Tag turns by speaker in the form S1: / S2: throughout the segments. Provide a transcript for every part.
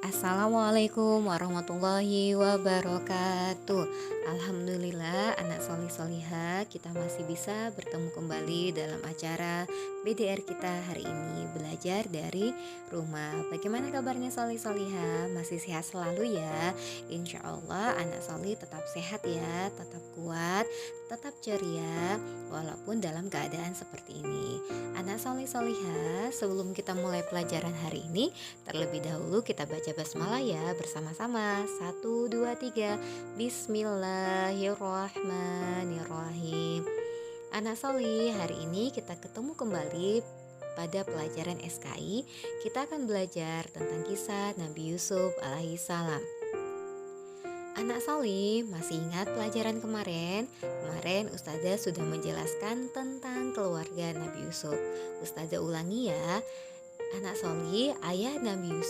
S1: Assalamualaikum warahmatullahi wabarakatuh. Alhamdulillah anak solih solihah, kita masih bisa bertemu kembali dalam acara BDR kita hari ini, belajar dari rumah. Bagaimana kabarnya solih solihah? Masih sehat selalu ya? Insya Allah anak solih tetap sehat ya, tetap kuat, tetap ceria walaupun dalam keadaan seperti ini. Anak solih solihah, sebelum kita mulai pelajaran hari ini, terlebih dahulu kita baca basmalah ya bersama-sama. 1, 2, 3. Bismillahirrahmanirrahim. Anak Soli, hari ini kita ketemu kembali pada pelajaran SKI. Kita akan belajar tentang kisah Nabi Yusuf alaihissalam. Anak Soli, masih ingat pelajaran kemarin? Kemarin Ustazah sudah menjelaskan tentang keluarga Nabi Yusuf. Ustazah ulangi ya. Anak Soli, ayah Nabi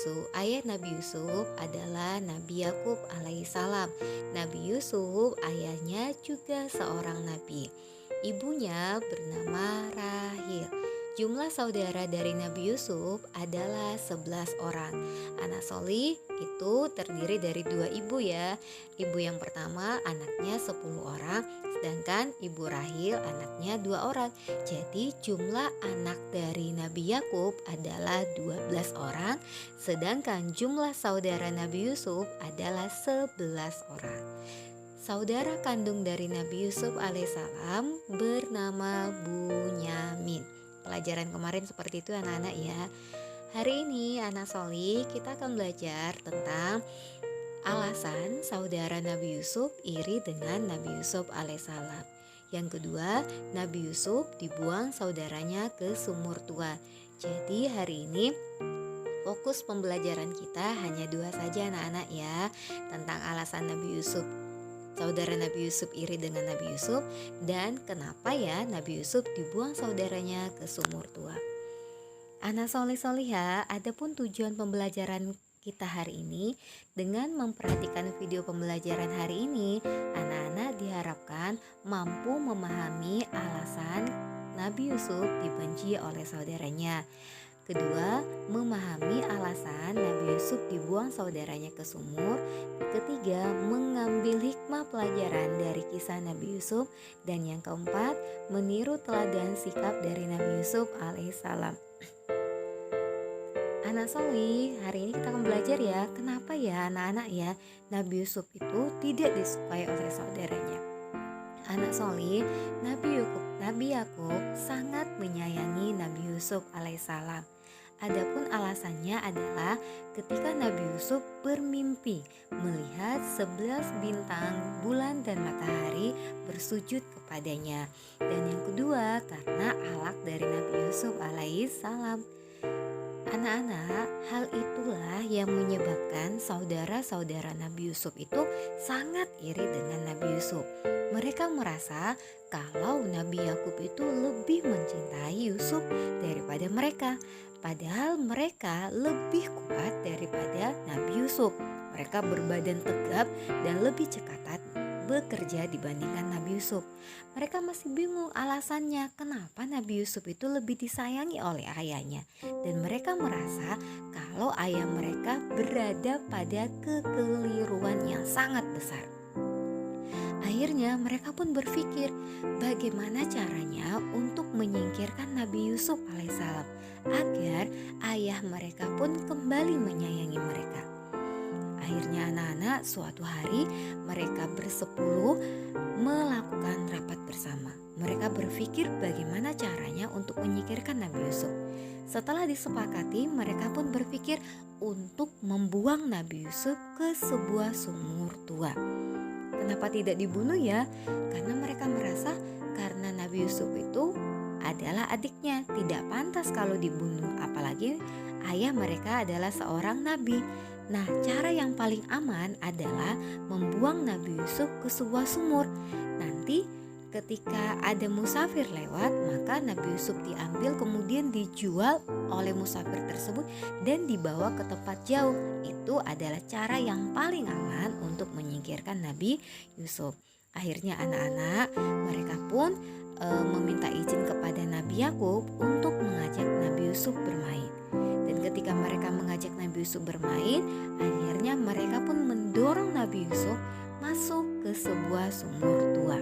S1: Yusuf adalah Nabi Yakub alaihissalam. Nabi Yusuf ayahnya juga seorang nabi. Ibunya bernama Rahil. Jumlah saudara dari Nabi Yusuf adalah 11 orang. Anak Soli itu terdiri dari 2 ibu ya. Ibu yang pertama anaknya 10 orang, sedangkan ibu Rahil anaknya 2 orang. Jadi jumlah anak dari Nabi Yakub adalah 12 orang, sedangkan jumlah saudara Nabi Yusuf adalah 11 orang. Saudara kandung dari Nabi Yusuf alaihissalam bernama Bunyamin. Pelajaran kemarin seperti itu anak-anak ya. Hari ini anak Soli kita akan belajar tentang alasan saudara Nabi Yusuf iri dengan Nabi Yusuf alaihissalam. Yang kedua, Nabi Yusuf dibuang saudaranya ke sumur tua. Jadi hari ini fokus pembelajaran kita hanya 2 saja anak-anak ya, tentang alasan saudara Nabi Yusuf iri dengan Nabi Yusuf, dan kenapa ya Nabi Yusuf dibuang saudaranya ke sumur tua. Anak soleh solihah, adapun tujuan pembelajaran kita hari ini, dengan memperhatikan video pembelajaran hari ini, anak-anak diharapkan mampu memahami alasan Nabi Yusuf dibenci oleh saudaranya. Kedua, memahami alasan Nabi Yusuf dibuang saudaranya ke sumur. Ketiga, mengambil hikmah pelajaran dari kisah Nabi Yusuf. Dan yang keempat, meniru teladan sikap dari Nabi Yusuf alaihissalam. Anak Soli, hari ini kita akan belajar ya, kenapa ya anak-anak ya Nabi Yusuf itu tidak disukai oleh saudaranya. Anak Soli, Nabi Yakub sangat menyayangi Nabi Yusuf alaihissalam. Adapun alasannya adalah ketika Nabi Yusuf bermimpi melihat 11 bintang, bulan dan matahari bersujud kepadanya. Dan yang kedua, karena akhlak dari Nabi Yusuf alaihissalam. Anak-anak, hal itulah yang menyebabkan saudara-saudara Nabi Yusuf itu sangat iri dengan Nabi Yusuf. Mereka merasa kalau Nabi Yakub itu lebih mencintai Yusuf daripada mereka. Padahal mereka lebih kuat daripada Nabi Yusuf. Mereka berbadan tegap dan lebih cekatan bekerja dibandingkan Nabi Yusuf. Mereka masih bingung alasannya kenapa Nabi Yusuf itu lebih disayangi oleh ayahnya. Dan mereka merasa kalau ayah mereka berada pada kekeliruan yang sangat besar. Akhirnya mereka pun berpikir bagaimana caranya untuk menyingkirkan Nabi Yusuf alaihissalam agar ayah mereka pun kembali menyayangi mereka. Akhirnya anak-anak suatu hari mereka bersepuluh melakukan rapat bersama. Mereka berpikir bagaimana caranya untuk menyingkirkan Nabi Yusuf. Setelah disepakati, mereka pun berpikir untuk membuang Nabi Yusuf ke sebuah sumur tua. Kenapa tidak dibunuh ya? Karena mereka merasa karena Nabi Yusuf itu adalah adiknya, tidak pantas kalau dibunuh, apalagi ayah mereka adalah seorang nabi. Nah, cara yang paling aman adalah membuang Nabi Yusuf ke sebuah sumur. Nanti ketika ada musafir lewat, maka Nabi Yusuf diambil kemudian dijual oleh musafir tersebut dan dibawa ke tempat jauh. Itu adalah cara yang paling aman untuk menyingkirkan Nabi Yusuf. Akhirnya anak-anak mereka pun meminta izin kepada Nabi Yakub untuk mengajak Nabi Yusuf bermain. Dan ketika mereka mengajak Nabi Yusuf bermain, akhirnya mereka pun mendorong Nabi Yusuf masuk ke sebuah sumur tua.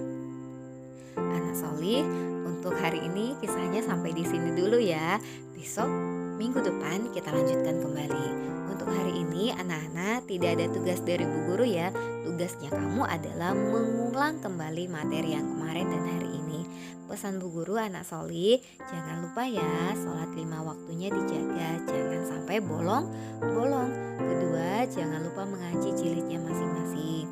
S1: Anak solih, untuk hari ini kisahnya sampai di sini dulu ya. Besok minggu depan kita lanjutkan kembali. Untuk hari ini anak-anak tidak ada tugas dari Bu Guru ya. Tugasnya kamu adalah mengulang kembali materi yang kemarin dan hari ini. Pesan Bu Guru anak solih, jangan lupa ya sholat 5 waktunya dijaga, jangan sampai bolong-bolong. Kedua, jangan lupa mengaji jilidnya masing-masing.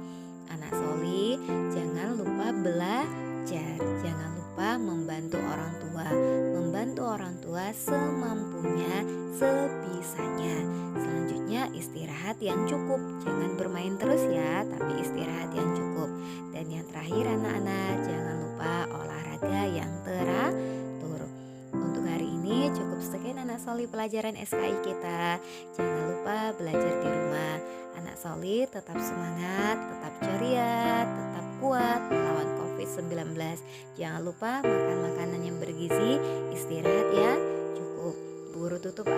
S1: Anak solih, jangan lupa belajar, jangan lupa membantu orang tua. Membantu orang tua semampunya, sebisanya. Selanjutnya istirahat yang cukup, jangan bermain terus ya, tapi istirahat yang cukup. Dan yang terakhir anak-anak, jangan lupa olahraga yang teratur. Untuk hari ini cukup sekian anak solih pelajaran SKI kita. Jangan lupa belajar di rumah. Anak solih tetap semangat, tetap ceria, tetap kuat melawan COVID-19. Jangan lupa makan makanan yang bergizi, istirahat ya, cukup. Guru tutup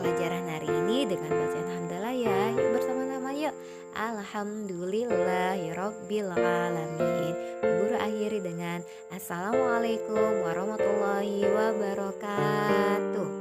S1: pelajaran hari ini dengan bacaan hamdalah ya. Yuk bersama-sama yuk. Alhamdulillahirabbil alamin. Guru akhiri dengan Assalamualaikum warahmatullahi wabarakatuh.